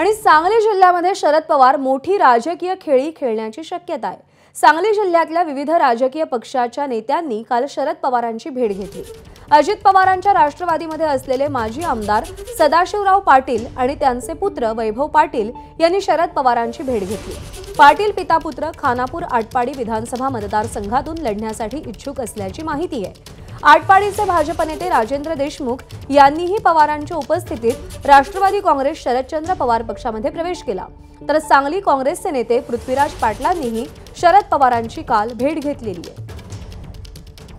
आणि सांगली जिल्ह्यामध्ये शरद पवार मोठी राजकीय खेळी खेळण्याची शक्यता आहे। सांगली जिल्ह्यातल्या विविध राजकीय पक्षाच्या नेत्यांनी काल शरद पवारांची भेट घेतली। अजित पवारांच्या राष्ट्रवादीमध्ये असलेले माजी आमदार सदाशिवराव पाटील आणि त्यांचे पुत्र वैभव पाटील यांनी शरद पवारांची भेट घेतली। पाटील पिता पुत्र खानापूर आटपाडी विधानसभा मतदारसंघातून लढण्यासाठी इच्छुक असल्याची माहिती आहे। आटपाडीचे भाजप नेते राजेंद्र देशमुख यांनीही पवारांच्या उपस्थितीत राष्ट्रवादी काँग्रेस शरदचंद्र पवार पक्षामध्ये प्रवेश केला, तर सांगली काँग्रेसचे नेते पृथ्वीराज पाटलांनीही शरद पवारांची काल भेट घेतलेली आहे।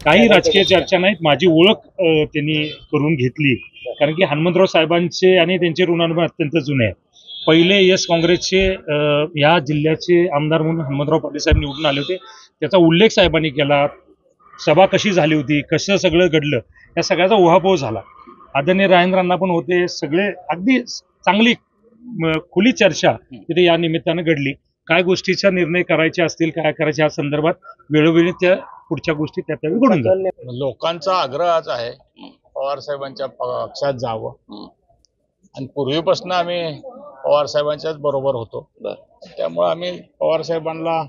काही राजकीय चर्चा नाहीत, माझी ओळख त्यांनी करून घेतली, कारण की हनुमंतराव साहेबांचे आणि त्यांचे ऋणानुबंध अत्यंत जुने आहे। पहिले यस काँग्रेसचे या जिल्ह्याचे आमदार म्हणून हनुमंतराव पाटील साहेब निवडून आले होते, त्याचा उल्लेख साहेबांनी केला। सभा कशी झाली होती, कसं सगळं घडलं, या सगळ्याचा उहापोह झाला। आदरणीय राजेंद्रांना पण होते, सगळे अगदी चांगली खुली चर्चा तिथे या निमित्तानं घडली। काय गोष्टीचा निर्णय करायचे असतील, काय करायचे या संदर्भात वेळोवेळी त्या पुढच्या गोष्टी त्यावेळी घडून जातात। लोकांचा आग्रहच आहे पवार साहेबांच्या पक्षात जावं, आणि पूर्वीपासून आम्ही पवार साहेबांच्याच बरोबर होतो, त्यामुळे आम्ही पवार साहेबांना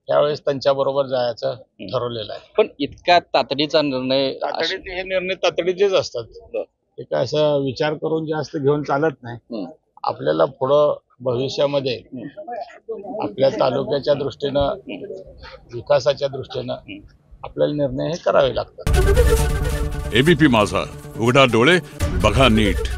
त्यावेळेस त्यांच्या बरोबर जायचं ठरवलेलं आहे। पण इतका तातडीचा निर्णय, हे निर्णय तातडीचेच असतात, ते काय असं विचार करून जास्त घेऊन चालत नाही। आपल्याला पुढं भविष्यामध्ये आपल्या तालुक्याच्या दृष्टीनं, विकासाच्या दृष्टीनं आपल्याला निर्णय हे करावे लागतात। एबीपी माझा, उघडा डोळे बघा नीट।